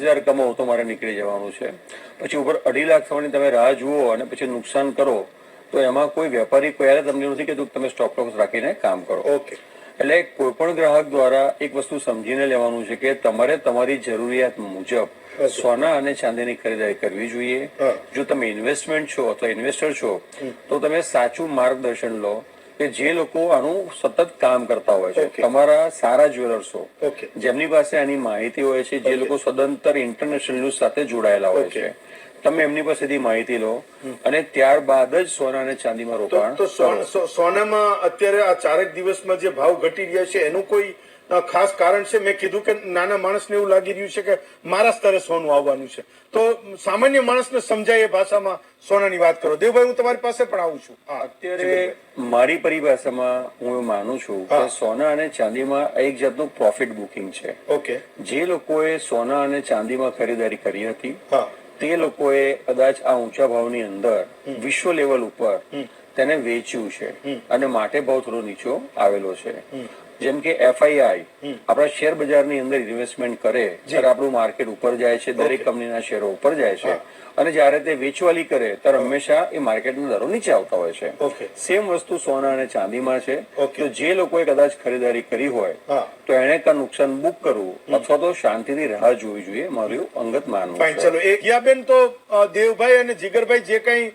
10,000 કમાવો તો મારે નીકળી જવાનું છે, પછી ઉપર 2.5 લાખ થવાની તમે રાહ જુઓ અને પછી નુકસાન કરો તો એમાં કોઈ વેપારી ક્યારે તમને નથી કહેતું તમે સ્ટોપ લોસ રાખીને કામ કરો. ઓકે. એટલે કોઈ પણ ગ્રાહક દ્વારા એક વસ્તુ સમજીને લેવાનું છે કે તમારે તમારી જરૂરિયાત મુજબ સોના અને ચાંદીની ખરીદારી કરવી જોઈએ. જો તમે ઇન્વેસ્ટમેન્ટ છો અથવા ઇન્વેસ્ટર છો તો તમે સાચું માર્ગદર્શન લો કે જે લોકો આનું સતત કામ કરતા હોય છે, તમારા સારા જ્વેલર્સો જેમની પાસે આની માહિતી હોય છે, જે લોકો સદંતર ઇન્ટરનેશનલ ન્યૂઝ સાથે જોડાયેલા હોય છે, તમે એમની પાસેથી માહિતી લો અને ત્યારબાદ જ સોના અને ચાંદીમાં રોકાણ. તો સોનામાં અત્યારે આ 4 દિવસમાં જે ભાવ ઘટી રહ્યા છે એનું કોઈ ખાસ કારણ છે? મેં કીધું કે નાના માણસને એવું લાગી રહ્યું છે કે મારા સ્તરે સોનું આવવાનું છે, તો સામાન્ય માણસને સમજાય એ ભાષામાં સોનાની વાત કરો. દેવભાઈ, હું તમારી પાસે પણ આવું છું. અત્યારે મારી પરિભાષામાં હું એવું માનું છું કે સોના અને ચાંદીમાં એક જાતનું પ્રોફિટ બુકિંગ છે. ઓકે. જે લોકોએ સોના અને ચાંદીમાં ખરીદારી કરી હતી તે લોકોએ કદાચ આ ઊંચા ભાવની અંદર વિશ્વ લેવલ ઉપર તેને વેચ્યું છે અને માટે ભાવ થોડો નીચો આવેલો છે. જેમ કે FII આપણા શેર બજારની અંદર ઇન્વેસ્ટમેન્ટ કરે ત્યારે આપણું માર્કેટ ઉપર જાય છે, દરેક કંપનીના શેરો ઉપર જાય છે અને જયારે તે વેચવાલી કરે ત્યારે હંમેશા એ માર્કેટના દરો નીચે આવતા હોય છે. સેમ વસ્તુ સોના અને ચાંદીમાં છે. તો જે લોકોએ કદાચ ખરીદારી કરી હોય તો એને કાં નુકસાન બુક કરવું અથવા તો શાંતિથી રાહ જોવી જોઈએ, મારું અંગત માનવું છે. ચલો, હિયાબેન, તો દેવભાઈ અને જીગરભાઈ જે કઈ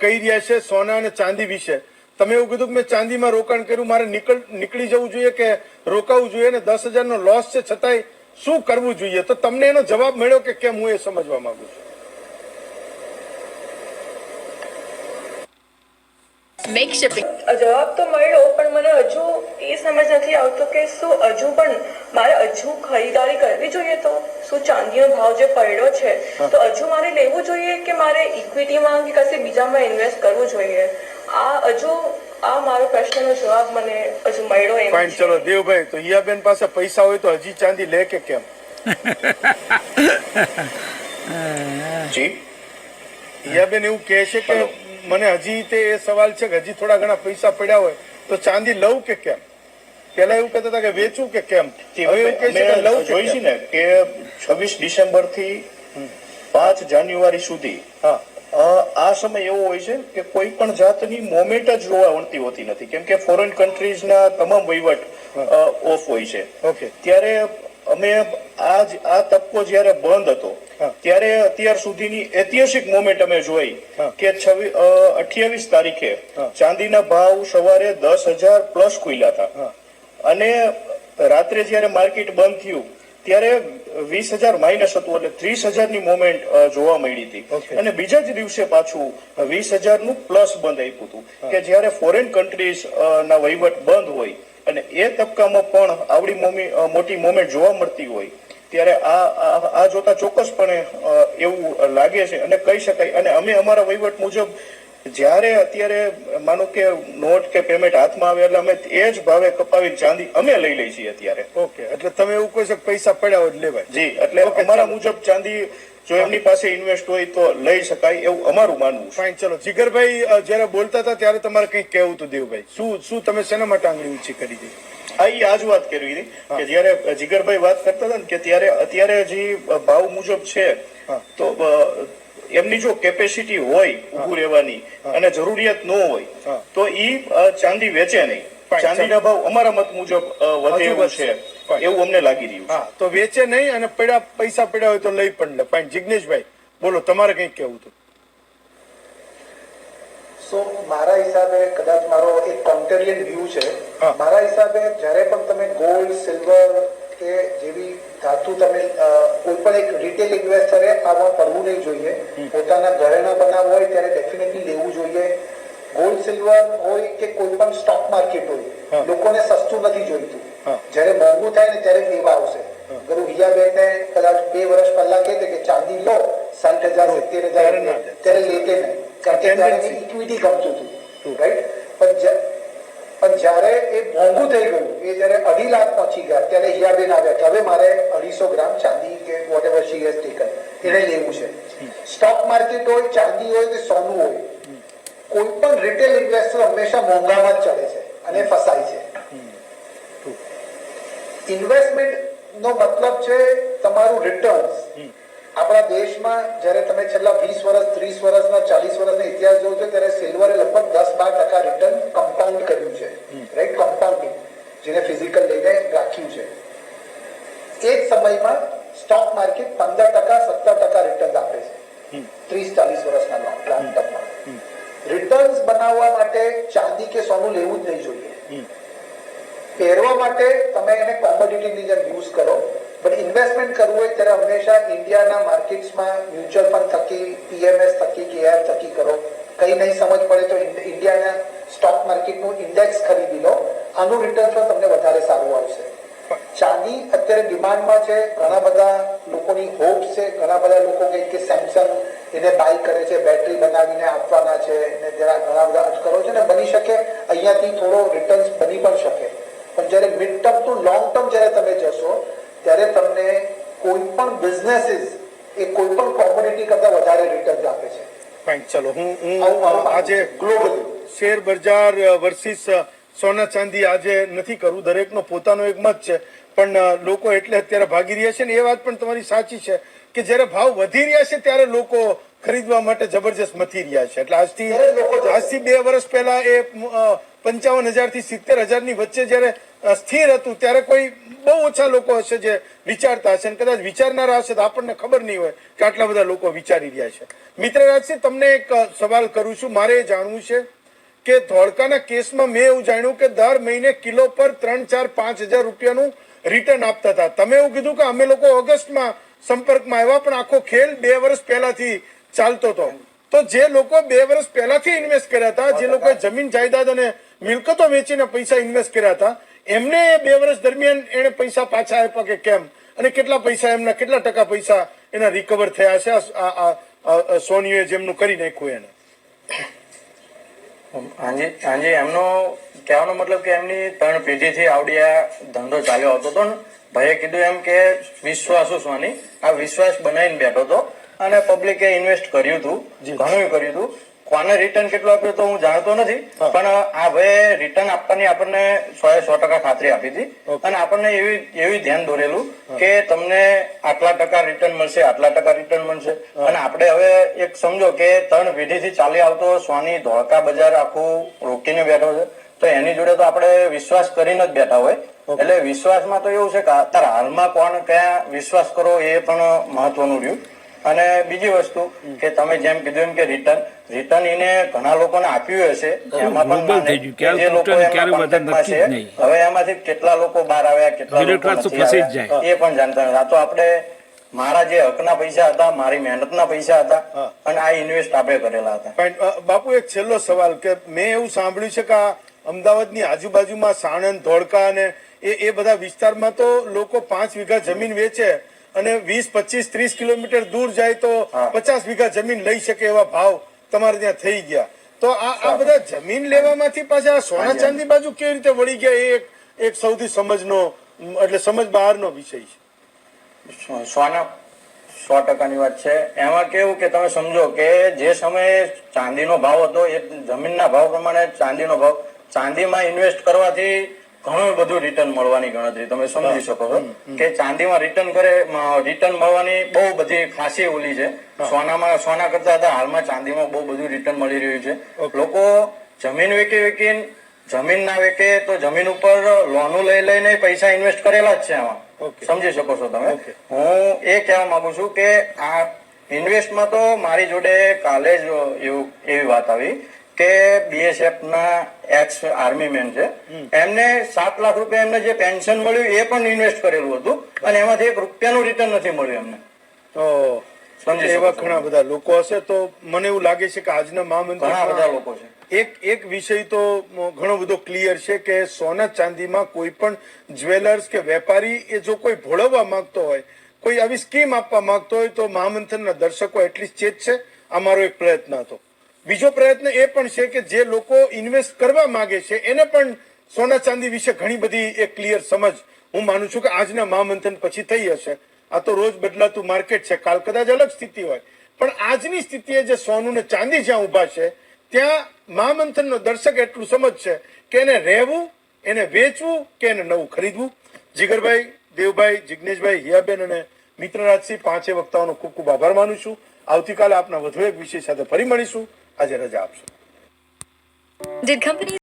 કહી રહ્યા છે સોના અને ચાંદી વિશે, તમે એવું કીધું કે મેં ચાંદીમાં રોકાણ કર્યું, મારે નીકળી જવું જોઈએ કે રોકાવું જોઈએ, ને 10,000 નો લોસ છે છતાંય શું કરવું જોઈએ? તો તમને એનો જવાબ મળ્યો કે કેમ, હું એ સમજવા માંગુ છું. જવાબ તો મળ્યો, પણ મને હજુ એ સમજ નથી આવતો કે શું હજુ પણ મારે હજુ ખરીદારી કરવી જોઈએ? તો શું ચાંદીનો ભાવ જે પડ્યો છે તો હજુ મારે લેવું જોઈએ કે મારે ઇક્વિટીમાં કે કશે બીજામાં ઇન્વેસ્ટ કરવું જોઈએ? આ મારો પ્રશ્નનો જવાબ મને હજુ મળ્યો એમ. ફાઇન, ચલો દેવભાઈ, તો હિયાબેન પાસે પૈસા હોય તો હજી ચાંદી લે કે કેમ? જી, હિયાબેન એવું કહે છે કે મને હજી તે એ સવાલ છે કે હજી થોડા ઘણા પૈસા પડ્યા હોય તો ચાંદી લઉં કે કેમ? પેલા એવું કહેતા હતા કે વેચું કે કેમ, હવે એવું કહે છે કે લઉં. જોઈ છે ને કે 26 ડિસેમ્બર થી 5 જાન્યુઆરી સુધી આ સમય એવો હોય છે કે કોઈ પણ જાતની મોમેન્ટ જ જોવા મળતી હોતી નથી, કેમ કે ફોરેન કન્ટ્રીઝના તમામ વહીવટ ઓફ હોય છે. ત્યારે અમે આ તબક્કો જયારે બંધ હતો ત્યારે અત્યાર સુધીની ઐતિહાસિક મોમેન્ટ અમે જોઈ કે 28 તારીખે ચાંદીના ભાવ સવારે 10,000 પ્લસ ખુલ્યા હતા અને રાત્રે જયારે માર્કેટ બંધ થયું ત્યારે 20,000 માઇનસ હતું, એટલે 30,000 ની મોમેન્ટ જોવા મળી હતી. અને બીજા જ દિવસે પાછું 20,000 નું પ્લસ બંધ આપ્યું હતું કે જયારે ફોરેન કન્ટ્રીઝ ના વહીવટ બંધ હોય અને એ તબક્કામાં પણ આવડી મોટી મોમેન્ટ જોવા મળતી હોય ત્યારે આ જોતા ચોક્કસપણે એવું લાગે છે અને કહી શકાય. અને અમે અમારા વહીવટ મુજબ જયારે અત્યારે માનો કે નોટ કે પેમેન્ટ હાથમાં આવે એટલે અમે એ જ ભાવે કપાવીને ચાંદી અમે લઈ લઈએ છીએ અત્યારે. ઓકે, એટલે તમે એવું કહો છો કે પૈસા પડ્યા હોય લેવાય? જી, એટલે અમારા મુજબ ચાંદી જો એમની પાસે ઇન્વેસ્ટ હોય તો લઈ શકાય એવું અમારું માનવું. ફાઇન, ચલો જીગરભાઈ જયારે બોલતા હતા ત્યારે તમારે કંઈક કહેવું હતું. દેવભાઈ, શું તમે શેના માટે આંગળી ઊંચી કરી હતી? આ જ વાત કરવી હતી કે જયારે જીગરભાઈ વાત કરતા હતા ને કે ત્યારે અત્યારે જે ભાવ મુજબ છે તો એમની જો કેપેસિટી હોય ઉભું રહેવાની અને જરૂરિયાત ન હોય તો ઈ ચાંદી વેચે નહીં. ચાંદીના ભાવ અમારા મત મુજબ વધે એવું છે એવું અમને લાગી રહ્યું છે. તો વેચે નહીં અને પૈસા પડ્યા હોય તો લઈ પણ લે. ફાઇન, જિગ્નેશભાઈ બોલો, તમારે કંઈક કહેવું હતું? મારા હિસાબે કદાચ મારો એક કોન્ટેરિયન વ્યૂ છે. મારા હિસાબે જ્યારે પણ તમે ગોલ્ડ, સિલ્વર કે જેવી ધાતુ તમે કોઈ પણ એક રિટેલ ઇન્વેસ્ટરે આમાં પડવું નહીં જોઈએ. પોતાના ઘરેણા બનાવવા હોય ત્યારે ડેફિનેટલી લેવું જોઈએ. ગોલ્ડ, સિલ્વર હોય કે કોઈ પણ સ્ટોક માર્કેટ હોય, લોકોને સસ્તું નથી જોઈતું. જયારે મોંઘું થાય ને ત્યારે લેવા આવશે. ગુરુ હિયાબેનને કદાચ 2 વર્ષ પહેલા કહેતે કે ચાંદી લો 60,000 70,000 ત્યારે લેતે નહીં, કારણ કે ઇક્વિટી ગમતું હતું, રાઈટ? પણ જયારે એ મોંઘું થઈ ગયું, એ જયારે 2.5 લાખ પહોંચી ગયા ત્યારે હિયાબેન આવ્યા કે હવે મારે 250 ગ્રામ ચાંદી કે whatever she has taken એને લેવું છે. સ્ટોક માર્કેટ હોય, ચાંદી હોય કે સોનું હોય, કોઈ પણ રિટેલ ઇન્વેસ્ટર હંમેશા મોંઘામાં જ ચડે છે અને ફસાય છે. ઇન્વેસ્ટમેન્ટ નો મતલબ છે તમારું રિટર્ન્સ. આપણા દેશમાં જ્યારે તમે છેલ્લા 20 વર્ષ 30 વર્ષના 40 વર્ષના ઇતિહાસ જોવો છો ત્યારે સિલ્વરે લગભગ 10-12% રિટર્ન કમ્પાઉન્ડ કર્યું છે, રાઈટ? કમ્પાઉન્ડિંગ જેને ફિઝિકલ લઈને રાખ્યું છે. એ જ સમયમાં સ્ટોક માર્કેટ 15%-17% રિટર્ન આપે છે 30-40 વર્ષના લોંગ ટર્મમાં. રિટર્ન્સ બનાવવા માટે ચાંદી કે સોનું લેવું જ નહીં જોઈએ. પહેરવા માટે તમે એને કોમોડિટીની જેમ યુઝ કરો, પણ ઇન્વેસ્ટમેન્ટ કરવું હોય ત્યારે હંમેશા ઇન્ડિયાના માર્કેટ્સમાં મ્યુચ્યુઅલ ફંડ થકી, પીએમએસ થકી કે એર થકી કરો. કઈ નહીં સમજ પડે તો ઇન્ડિયાના સ્ટોક માર્કેટનું ઇન્ડેક્સ ખરીદી લો, આનું રિટર્ન પણ તમને વધારે સારું આવશે. ચાંદી અત્યારે ડિમાન્ડમાં છે, ઘણા બધા લોકોની હોપ્સ છે, ઘણા બધા લોકો કે સેમસંગ એને બાય કરે છે, બેટરી બનાવીને આપવાના છે, ને જરા ઘણા બધા અટકળો છે ને બની શકે અહીંયાથી થોડો રિટર્ન્સ બની પણ શકે. પણ જ્યારે mid term to long term જ્યારે તમે જશો ત્યારે તમને કોઈ પણ બિઝનેસીસ એ કોઈ પણ કોમોડિટી કરતા વધારે રિટર્ન આપે છે. ફાઇન, ચલો હું આજે ગ્લોબલ શેર બજાર વર્સિસ સોના ચાંદી આજે નથી કરવું, દરેકનો પોતાનો એક મત છે, પણ લોકો એટલે અત્યારે ભાગી રહ્યા છે ને એ વાત પણ તમારી સાચી છે કે જ્યારે ભાવ વધી રહ્યા છે ત્યારે લોકો ખરીદવા માટે જબરજસ્ત મથી રહ્યા છે. એટલે આજથી 2 વર્ષ પહેલા એ 55,000 થી 70,000 ની વચ્ચે જયારે સ્થિર હતું ત્યારે કોઈ બહુ ઓછા લોકો હશે જે વિચારતા હશે, કદાચ વિચારનારા હશે તો આપણને ખબર નહીં હોય કે આટલા બધા લોકો વિચારી રહ્યા છે. મિત્ર રાજસિંહ, તમને એક સવાલ કરું છું. મારે એ જાણવું છે કે ધોળકાના કેસમાં મેં એવું જાણ્યું કે દર મહિને કિલો પર 3-4-5 હજાર રૂપિયાનું રિટર્ન આપતા હતા. તમે એવું કીધું કે અમે લોકો ઓગસ્ટમાં સંપર્કમાં આવ્યા, પણ આખો ખેલ 2 વર્ષ પહેલાથી ચાલતો હતો. તો જે લોકો 2 વર્ષ પહેલાથી ઇન્વેસ્ટ કર્યા હતા, જે લોકોએ જમીન જાયદાદ અને મિલકતો વેચીને પૈસા ઇન્વેસ્ટ કર્યા હતા, એમને 2 વર્ષ દરમિયાન એને પૈસા પાછા આપ્યા કે કેમ, અને કેટલા પૈસા એમના, કેટલા ટકા પૈસા એના રિકવર થયા છે સોનીએ જેમનું કરી નાખ્યું એને? હાજી, એમનો કહેવાનો મતલબ કે એમની 3 પેઢીથી આવડી આ ધંધો ચાલ્યો આવતો હતો ને. ભાઈએ કીધું એમ કે વિશ્વાસુ સોની આ વિશ્વાસ બનાવીને બેઠો હતો અને પબ્લિકે ઇન્વેસ્ટ કર્યું હતું, ઘણું કર્યું હતું. કોને રિટર્ન કેટલું આપ્યું તો હું જાણતો નથી, પણ આ ભાઈએ રિટર્ન આપવાની આપણને 100% ખાતરી આપી હતી અને આપણને એવી ધ્યાન દોરેલું કે તમને આટલા ટકા રિટર્ન મળશે, આટલા ટકા રિટર્ન મળશે. અને આપણે હવે એક સમજો કે 3 પેઢીથી ચાલી આવતો સોની ધોળકા બજાર આખું રોકીને બેઠો છે, તો એની જોડે તો આપણે વિશ્વાસ કરીને જ બેઠા હોય. એટલે વિશ્વાસમાં તો એવું છે કે અત્યારે હાલમાં કોણ કયા વિશ્વાસ કરો એ પણ મહત્વનું રહ્યું. અને બીજી વસ્તુ કે તમે જેમ કીધું એમ કે રિટર્ન એને ઘણા લોકોને આપ્યું હશે, એમાં પણ જે લોકો હવે એમાંથી કેટલા લોકો બહાર આવ્યા, કેટલા લોકો નથી આવ્યા એ પણ જાણતા નથી. આ તો આપણે મારા જે હકના પૈસા હતા, મારી મહેનતના પૈસા હતા અને આ ઇન્વેસ્ટ આપણે કરેલા હતા. બાપુ, એક છેલ્લો સવાલ કે મેં એવું સાંભળ્યું છે કે અમદાવાદની આજુબાજુમાં સાણંદ, ધોળકા અને એ બધા વિસ્તારમાં તો લોકો 5 વીઘા જમીન વેચે અને 20-25-30 કિલોમીટર દૂર જાય તો 50 વીઘા જમીન લઈ શકે એવા ભાવ તમારે ત્યાં થઈ ગયા. તો આ બધા જમીન લેવામાંથી પાછા સોના ચાંદી બાજુ કેવી રીતે વળી ગયા એ એક સૌથી સમજનો એટલે સમજ બહારનો વિષય છે. સોના 100%ની વાત છે. એમાં કેવું કે તમે સમજો કે જે સમયે ચાંદીનો ભાવ હતો એ જમીનના ભાવ પ્રમાણે ચાંદીનો ભાવ, ચાંદીમાં ઇન્વેસ્ટ કરવાથી ઘણું બધું રિટર્ન મળવાની ગણતરી તમે સમજી શકો છો કે ચાંદીમાં રિટર્ન મળવાની બહુ બધી ખાસી ઓલી છે. સોના કરતા હાલમાં ચાંદીમાં બહુ બધું રિટર્ન મળી રહ્યું છે. લોકો જમીન વેચીને જમીન ના વેચે તો જમીન ઉપર લોનો લઈને પૈસા ઇન્વેસ્ટ કરેલા જ છે આમાં, સમજી શકો છો તમે. હું એ કહેવા માંગુ છું કે આ ઇન્વેસ્ટમાં તો મારી જોડે કાલે જ એવી વાત આવી કે BSF ના એક્સ આર્મી મેન છે, એમને 7 લાખ રૂપિયા એમને જે પેન્શન મળ્યું એ પણ ઇન્વેસ્ટ કરેલું હતું અને એમાંથી 1 રૂપિયાનું રિટર્ન નથી મળ્યું એમને. એવા ઘણા બધા લોકો હશે. તો મને એવું લાગે છે કે આજના મહામંત્રી ઘણા બધા લોકો છે. એક વિષય તો ઘણો બધો ક્લિયર છે કે સોના ચાંદીમાં કોઈ પણ જ્વેલર્સ કે વેપારી એ જો કોઈ ભોળવવા માંગતો હોય, કોઈ આવી સ્કીમ આપવા માંગતો હોય તો મહામંથનના દર્શકો એટલીસ્ટ ચેતશે. આ મારો એક પ્રયત્ન હતો. બીજો પ્રયત્ન એ પણ છે કે જે લોકો ઇન્વેસ્ટ કરવા માંગે છે એને પણ સોના ચાંદી વિશે ઘણી બધી એક ક્લિયર સમજ હું માનું છું કે આજના મહામંથન પછી થઈ હશે. આ તો રોજ બદલાતું માર્કેટ છે, કાલ કદાચ અલગ સ્થિતિ હોય, પણ આજની સ્થિતિએ જે સોનું ને ચાંદી જ્યાં ઉભા છે ત્યાં મહામંથનનો દર્શક એટલું સમજશે કે એને રહેવું, એને વેચવું કે એને નવું ખરીદવું. જીગરભાઈ, દેવભાઈ, જિગ્નેશભાઈ, હિયાબેન અને મિત્રરાજસિંહ, પાંચે વક્તાઓનો ખૂબ ખૂબ આભાર માનું છું. આવતીકાલે આપના વધુ એક વિષય સાથે ફરી મળીશું. આજે રજા આપશો. Did companies